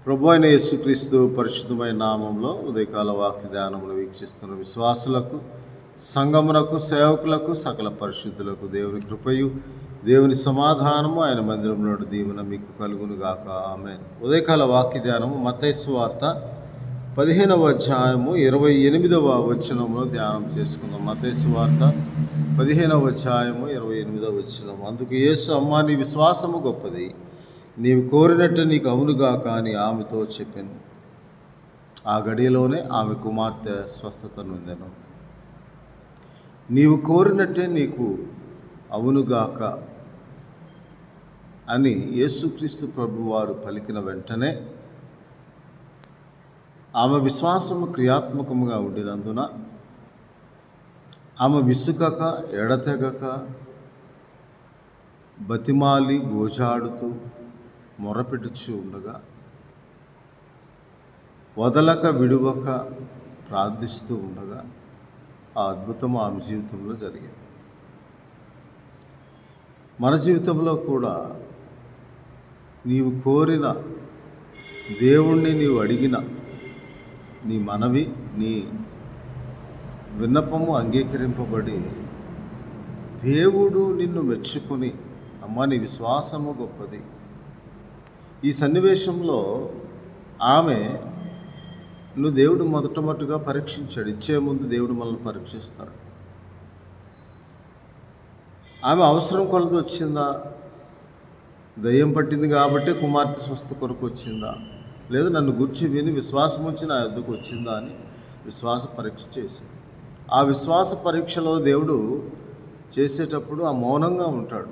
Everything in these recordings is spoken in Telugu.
ప్రభు అయిన యేసుక్రీస్తు పరిశుద్ధమైన నామంలో ఉదయకాల వాక్య ధ్యానములు వీక్షిస్తున్న విశ్వాసులకు, సంఘమునకు, సేవకులకు, సకల పరిశుద్ధులకు దేవుని కృపయు, దేవుని సమాధానము, ఆయన మందిరంలో దీవెన మీకు కలుగును గాక. ఆమేన్. ఉదయకాల వాక్య ధ్యానము మత్తయి సువార్త 15వ అధ్యాయము 28వ వచనంలో ధ్యానం చేసుకుందాం. మత్తయి సువార్త 15వ అధ్యాయము 28వ వచనం. అందుకు యేసు, అమ్మా, నీ విశ్వాసము గొప్పది, నీవు కోరినట్టు నీకు అవునుగాక అని ఆమెతో చెప్పాను. ఆ గడియలోనే ఆమె కుమార్తె స్వస్థత నొందెను. నీవు కోరినట్టే నీకు అవునుగాక అని యేసుక్రీస్తు ప్రభువారు పలికిన వెంటనే ఆమె విశ్వాసము క్రియాత్మకముగా ఉండినందున ఆమె విసుకక, ఎడతెగక, బతిమాలి గోజాడుతూ మొరపెట్టుచు ఉండగా, వదలక విడువక ప్రార్థిస్తూ ఉండగా ఆ అద్భుతం ఆమె జీవితంలో జరిగింది. మన జీవితంలో కూడా నీవు కోరిన దేవుణ్ణి, నీవు అడిగిన నీ మనవి, నీ విన్నపము అంగీకరింపబడి దేవుడు నిన్ను మెచ్చుకొని, అమ్మ, నీ విశ్వాసము గొప్పది. ఈ సన్నివేశంలో ఆమె దేవుడు మొట్టమొదటిగా పరీక్షించాడు. ఇచ్చే ముందు దేవుడు మనల్ని పరీక్షిస్తాడు. ఆమె అవసరం కొలది వచ్చిందా? దయ్యం పట్టింది కాబట్టి కుమార్తె స్వస్థ కొరకు వచ్చిందా? లేదా నన్ను గుర్చి విని విశ్వాసం వచ్చి నా యొద్దకు వచ్చిందా అని విశ్వాస పరీక్ష చేసింది. ఆ విశ్వాస పరీక్షలో దేవుడు చేసేటప్పుడు ఆ మౌనంగా ఉంటాడు.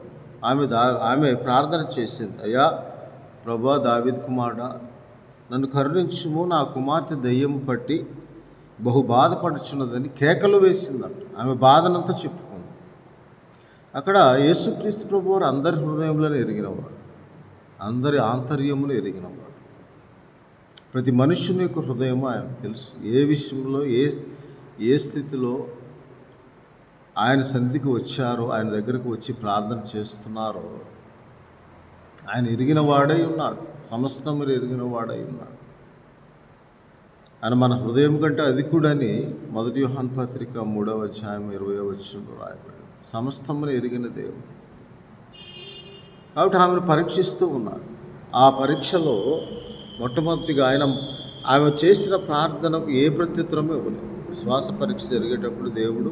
ఆమె ప్రార్థన చేసింది, అయ్యా ప్రభువా, దావీదు కుమారుడా, నన్ను కరుణించుము, నా కుమార్తె దయ్యం పట్టి బహు బాధపడుచున్నదని కేకలు వేసిందంట. ఆమె బాధనంతా చెప్పుకుంది. అక్కడ యేసుక్రీస్తు ప్రభువారు అందరి హృదయంలోనే ఎరిగినవాడు, అందరి ఆంతర్యమును ఎరిగినవాడు. ప్రతి మనుష్యుని యొక్క హృదయము ఆయనకు తెలుసు. ఏ విషయంలో, ఏ స్థితిలో ఆయన సన్నిధికి వచ్చారో, ఆయన దగ్గరకు వచ్చి ప్రార్థన చేస్తున్నారో ఆయన ఎరిగిన వాడై ఉన్నాడు. సమస్తములు ఎరిగిన వాడై ఉన్నాడు. ఆయన మన హృదయం కంటే అధికుడని 1 యోహాను పత్రిక 3వ అధ్యాయం 20వ వచనంలో రాయబడింది. సమస్తమును ఎరిగిన దేవుడు కాబట్టి ఆమెను పరీక్షిస్తూ ఉన్నాడు. ఆ పరీక్షలో మొట్టమొదటిగా ఆమె చేసిన ప్రార్థనకు ఏ ప్రత్యుత్తరం ఇవ్వలేదు. విశ్వాస పరీక్ష జరిగేటప్పుడు దేవుడు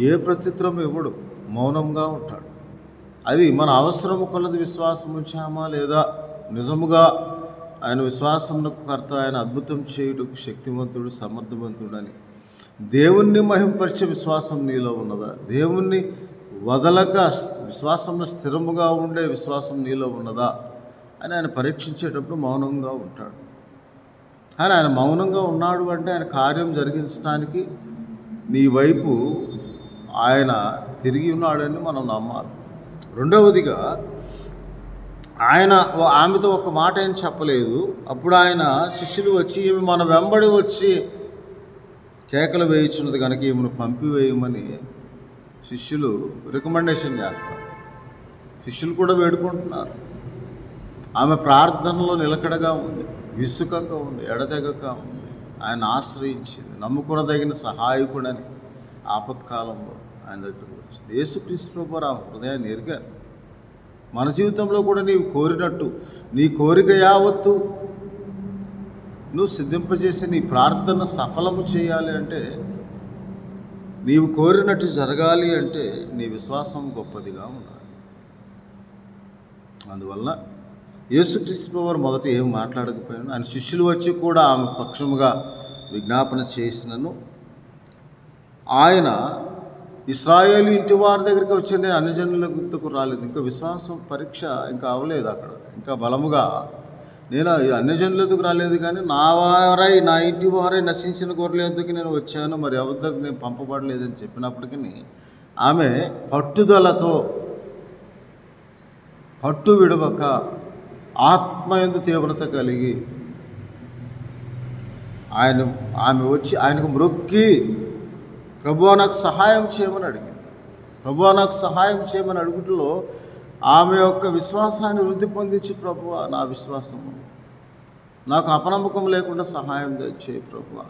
ఏ ప్రత్యుత్తరం ఇవ్వడు, మౌనంగా ఉంటాడు. అది మన అవసరము కొలది విశ్వాసం ఉంచామా, లేదా నిజముగా ఆయన విశ్వాసమునకు కర్త, ఆయన అద్భుతం చేయుటకు శక్తివంతుడు, సమర్థవంతుడు అని దేవుణ్ణి మహింపరిచే విశ్వాసం నీలో ఉన్నదా? దేవుణ్ణి వదలక విశ్వాసంలో స్థిరముగా ఉండే విశ్వాసం నీలో ఉన్నదా అని ఆయన పరీక్షించేటప్పుడు మౌనంగా ఉంటాడు. కానీ ఆయన మౌనంగా ఉన్నాడు అంటే ఆయన కార్యం జరిగించడానికి నీ వైపు ఆయన తిరిగి ఉన్నాడని మనం నమ్మాలి. రెండవదిగా, ఆమెతో ఒక మాట ఏం చెప్పలేదు. అప్పుడు ఆయన శిష్యులు వచ్చి, ఈమె మన వెంబడి వచ్చి కేకలు వేయించున్నది కనుక ఈమెను పంపివేయమని శిష్యులు రికమెండేషన్ చేస్తారు. శిష్యులు కూడా వేడుకుంటున్నారు. ఆమె ప్రార్థనలో నిలకడగా ఉంది, విసుకగా ఉంది, ఎడతెగక ఉంది. ఆయన ఆశ్రయించింది, నమ్ముకునదగిన సహాయకుడని ఆపత్కాలంలో ఆయన దగ్గరకు వచ్చింది. యేసుక్రీస్తు ప్రభువారు ఆ హృదయాన్ని ఎరిగారు. మన జీవితంలో కూడా నీవు కోరినట్టు, నీ కోరిక యావత్తు నువ్వు సిద్ధింపజేసి నీ ప్రార్థన సఫలము చేయాలి అంటే, నీవు కోరినట్టు జరగాలి అంటే నీ విశ్వాసం గొప్పదిగా ఉండాలి. అందువల్ల యేసుక్రీస్తు ప్రభువారు మొదట ఏం మాట్లాడకపోయాను, ఆయన శిష్యులు వచ్చి కూడా ఆమె పక్షముగా విజ్ఞాపన చేసినను ఆయన ఇశ్రాయేలు ఇంటి వారి దగ్గరికి వచ్చి, నేను అన్యజనుల గుర్తుకు రాలేదు. ఇంకా విశ్వాసం పరీక్ష ఇంకా అవ్వలేదు. అక్కడ ఇంకా బలముగా నేను అన్యజనుల ఎదుకు రాలేదు, కానీ నా ఇంటి వారై నశించిన గొర్రెల ఎదుకు నేను వచ్చాను, మరి ఎవరి దగ్గర నేను పంపబడలేదని చెప్పినప్పటికీ ఆమె పట్టుదలతో, పట్టు విడవక, ఆత్మయందు తీవ్రత కలిగి ఆమె వచ్చి ఆయనకు మ్రొక్కి, ప్రభువా నాకు సహాయం చేయమని అడిగింది. ప్రభువా నాకు సహాయం చేయమని అడుగుటలో ఆమె యొక్క విశ్వాసాన్ని వృద్ధి పొందించి, ప్రభువా నా విశ్వాసము నాకు అపనమ్మకం లేకుండా సహాయం చేయి ప్రభువా.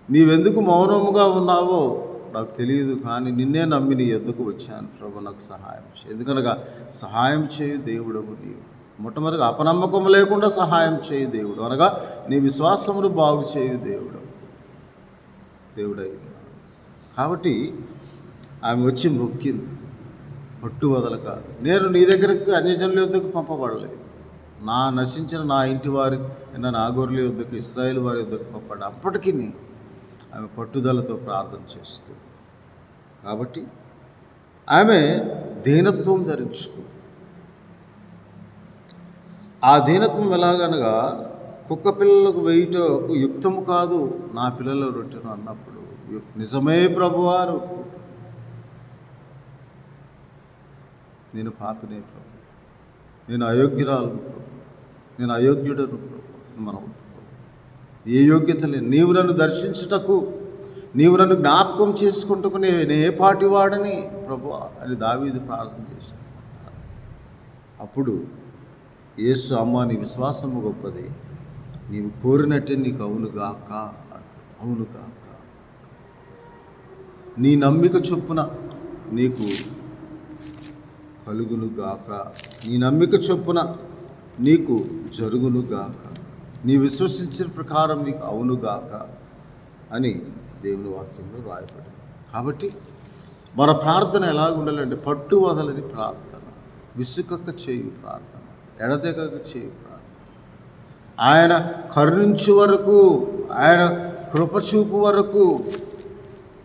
నీవెందుకు మౌనముగా ఉన్నావో నాకు తెలియదు, కానీ నిన్నే నమ్మి నీ యొద్దకు వచ్చాను ప్రభు, నాకు సహాయం చేయి. ఎందుకనగా సహాయం చేయు దేవుడవు నీవు. మొట్టమొదటిగా అపనమ్మకం లేకుండా సహాయం చేయు దేవుడు, అనగా నీ విశ్వాసమును బాగు చేయు దేవుడై. కాబట్టి ఆమె వచ్చి మొక్కింది పట్టు వదలక, నేను నీ దగ్గరకు అన్యజనుల యొద్దకు పంపబడలేదు, నా నశించిన నా ఇంటి వారి నా గొర్రెల యొద్దకు ఇశ్రాయేలు వారి యొద్దకు పంపబడ్డా. అప్పటికీ ఆమె పట్టుదలతో ప్రార్థన చేస్తూ, కాబట్టి ఆమె దీనత్వం ధరించుకుంది. ఆ దీనత్వం ఎలాగనగా కుక్క పిల్లలకు వేయుటకు యుక్తము కాదు నా పిల్లల రొట్టెను అన్నప్పుడు నిజమే ప్రభువా, నేను పాపినే ప్రభు, నేను అయోగ్యురాలను ప్రభు, నేను అయోగ్యుడను ప్రభు, మనం ఏ యోగ్యత లేదు. నీవు నన్ను దర్శించుటకు, నీవు నన్ను జ్ఞాపకం చేసుకుంటకు నేను ఏ పాటి వాడని ప్రభువా అని దావీదు ప్రార్థన చేసిన. అప్పుడు యేసు, అమ్మ నీ విశ్వాసము గొప్పది, నీవు కోరినట్టే నీకు అవునుగాక, అవునుగాక, నీ నమ్మిక చొప్పున నీకు కలుగునుగాక, నీ నమ్మిక చొప్పున నీకు జరుగునుగాక, నీ విశ్వసించిన ప్రకారం నీకు అవునుగాక అని దేవుని వాక్యంలో రాయబడింది. కాబట్టి మన ప్రార్థన ఎలాగ ఉండాలంటే పట్టు వదలని ప్రార్థన, విసుకక్క చేయు ప్రార్థన, ఎడతెగక చేయు ప్రార్థన, ఆయన కరుణించు వరకు, ఆయన కృపచూపు వరకు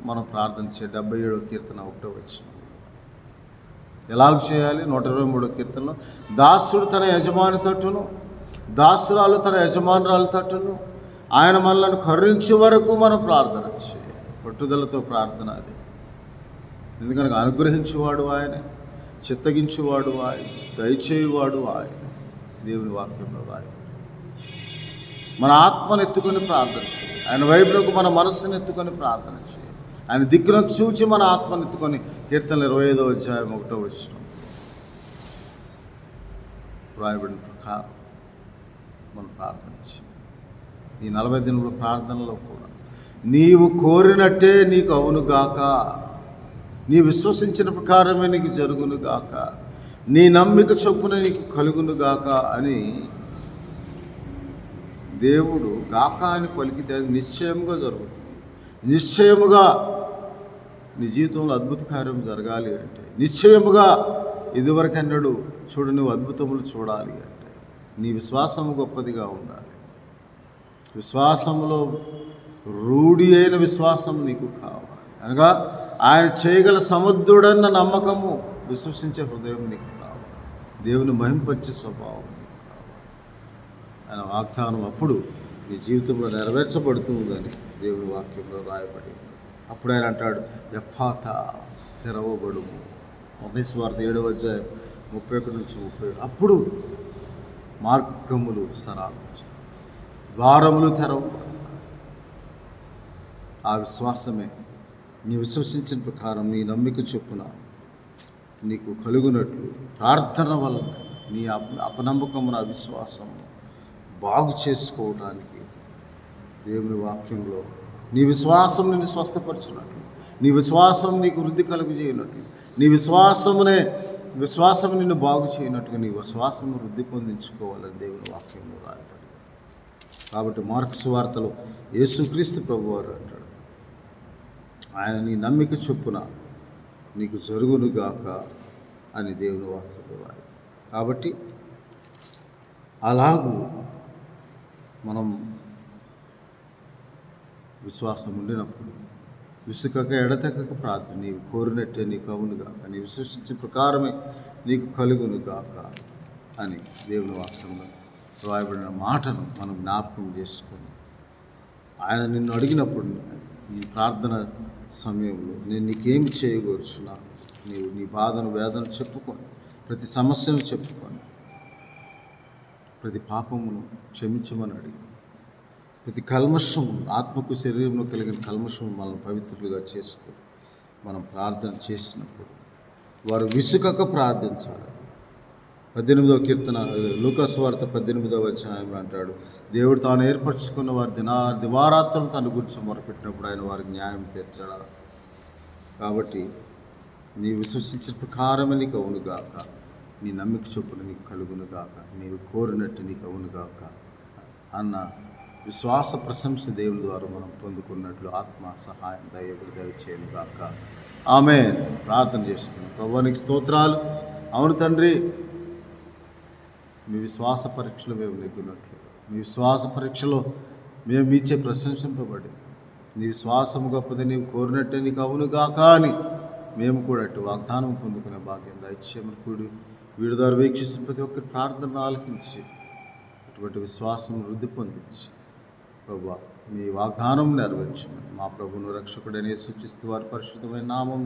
మనం ప్రార్థన చేయాలి. 77వ కీర్తన 1వ వచనం ఎలాగ చేయాలి? 123వ కీర్తనలో, దాసుడు తన యజమాని తట్టును, దాసురాలు తన యజమానురాలు తట్టును, ఆయన మనలను కరుణించే వరకు మనం ప్రార్థన చేయాలి. పట్టుదలతో ప్రార్థన అది. ఎందుకనగా అనుగ్రహించేవాడు ఆయనే, చిత్తగించేవాడు ఆయన, దయచేయువాడు ఆయన. దేవుని వాక్యంలో రాయి. మన ఆత్మను ఎత్తుకొని ప్రార్థన చేయాలి, ఆయన వైపునకు మన మనస్సును ఎత్తుకొని ప్రార్థన చేయాలి, ఆయన దిక్కునకు చూచి మన ఆత్మను ఎత్తుకొని. కీర్తన 25వ అధ్యాయం 1వ వచనం రాయబడిన ప్రకారం మనం ప్రార్థన చేయాలి. ఈ 40 దినముల ప్రార్థనలో కూడా నీవు కోరినట్టే నీకు అవునుగాక, నీ విశ్వసించిన ప్రకారమే నీకు జరుగునుగాక, నీ నమ్మిక చొప్పున నీకు కలుగునుగాక అని దేవుడు గాక అని పలికితే అది నిశ్చయముగా జరుగుతుంది. నిశ్చయముగా నీ జీవితంలో అద్భుత కార్యం జరగాలి అంటే, నిశ్చయముగా ఇదివరకు అన్నాడు చూడు నువ్వు అద్భుతములు చూడాలి అంటే నీ విశ్వాసము గొప్పదిగా ఉండాలి. విశ్వాసములో రూఢి అయిన విశ్వాసం నీకు కావాలి, అనగా ఆయన చేయగల సముద్రుడన్న నమ్మకము, విశ్వసించే హృదయం నీకు కావాలి, దేవుని మహింపరిచే స్వభావం నీకు కావాలి. ఆయన వాగ్దానం అప్పుడు నీ జీవితంలో నెరవేర్చబడుతుందని దేవుని వాక్యంలో రాయబడి. అప్పుడు ఆయన అంటాడు, ఎఫ్ఫాతా తెరవబడుము. మత్తయి సువార్త 7వ అధ్యాయం 31 నుంచి 37. అప్పుడు మార్గములు సరాలు, ద్వారములు తెరవబడతాయి. ఆ విశ్వాసమే నీ విశ్వసించిన ప్రకారం నీ నమ్మిక చొప్పున నీకు కలుగునట్లు ప్రార్థన వలన నీ అపనమ్మకమున విశ్వాసము బాగు చేసుకోవడానికి దేవుని వాక్యంలో నీ విశ్వాసం నిన్ను స్వస్థపరచున్నట్లు, నీ విశ్వాసం నీకు వృద్ధి కలుగు చేయనట్లు, నీ విశ్వాసం నిన్ను బాగు చేయనట్టుగా నీ విశ్వాసము వృద్ధి పొందించుకోవాలని దేవుని వాక్యంలో రాయబడి. కాబట్టి మార్కు సువార్తలో యేసుక్రీస్తు ప్రభువారు అంటాడు, ఆయన నీ నమ్మిక చొప్పున నీకు జరుగునుగాక అని దేవుని వాక్యంలో రాయబడి. కాబట్టి అలాగూ మనం విశ్వాసం ఉండినప్పుడు విసుకక ఎడతెగక ప్రార్థన, నీవు కోరినట్టే నీకు అవునుగాక, నీ విశ్వసించిన ప్రకారమే నీకు కలుగునుగాక అని దేవుని వాక్యంలో రాయబడిన మాటను మనం జ్ఞాపకం చేసుకొని, ఆయన నిన్ను అడిగినప్పుడు ఈ ప్రార్థన సమయంలో నేను నీకేమి చేయగోరుచున్నా, నీవు నీ బాధను వేదన చెప్పుకొని, ప్రతి సమస్యను చెప్పుకొని, ప్రతి పాపమును క్షమించమని అడిగి, ప్రతి కల్మషం, ఆత్మకు శరీరంలో కలిగిన కల్మషం మనల్ని పవిత్రులుగా చేసుకొని మనం ప్రార్థన చేసినప్పుడు వారు విసుకక ప్రార్థించాలి. 18వ కీర్తన లూకాసు వార్త 18వ అధ్యాయంలో అంటాడు, దేవుడు తాను ఏర్పరచుకున్న వారి దివారాత్రం తన గురించి మొరపెట్టినప్పుడు ఆయన వారికి న్యాయం తీర్చడా. కాబట్టి నీవు విశ్వసించిన ప్రకారమే నీకు అవునుగాక, నీ నమ్మిక చొప్పున నీకు కలుగునుగాక, నీవు కోరినట్టు నీకు అవునుగాక అన్న విశ్వాస ప్రశంస దేవుని ద్వారా మనం పొందుకున్నట్లు ఆత్మ సహాయం దయచేయునుగాక. ఆమేన్. ప్రార్థన చేసుకున్నాం. ప్రభువానికి స్తోత్రాలు. అవును తండ్రి, మీ విశ్వాస పరీక్షలో మేము నెగ్గినట్లు, మీ విశ్వాస పరీక్షలో మేము మీచే ప్రశంసింపబడి, నీ విశ్వాసం గొప్పది, నీవు కోరినట్టే నీకు అవునుగాక అని మేము కూడా అటు వాగ్దానం పొందుకునే భాగ్యం దయచేయమని కూడి వీడి ద్వారా వీక్షిస్తున్న ప్రతి ఒక్కరి ప్రార్థన ఆలకించి అటువంటి విశ్వాసం వృద్ధి పొందించి ప్రభువా మీ వాగ్దానం నెరవేర్చమని మా ప్రభువును రక్షకుడనే సూచిస్తూ వారి పరిశుద్ధమైన నామం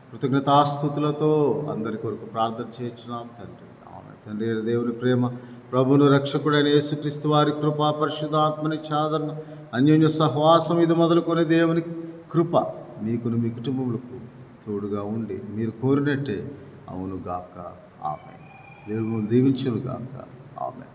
కృతజ్ఞతాస్తుతులతో అందరి కొరకు ప్రార్థన చేయించున్నాం తండ్రి. ఆమె తండ్రి దేవుని ప్రేమ, ప్రభువును రక్షకుడైన యేసుక్రీస్తు వారి కృప, పరిశుద్ధాత్మని చాదరణ, అన్యోన్య సహవాసం ఇది మొదలుకొని దేవుని కృప మీకును మీ కుటుంబములకు తోడుగా ఉండి మీరు కోరినట్టే అవునుగాక. ఆమె దేవుడు దీవించునుగాక. ఆమె.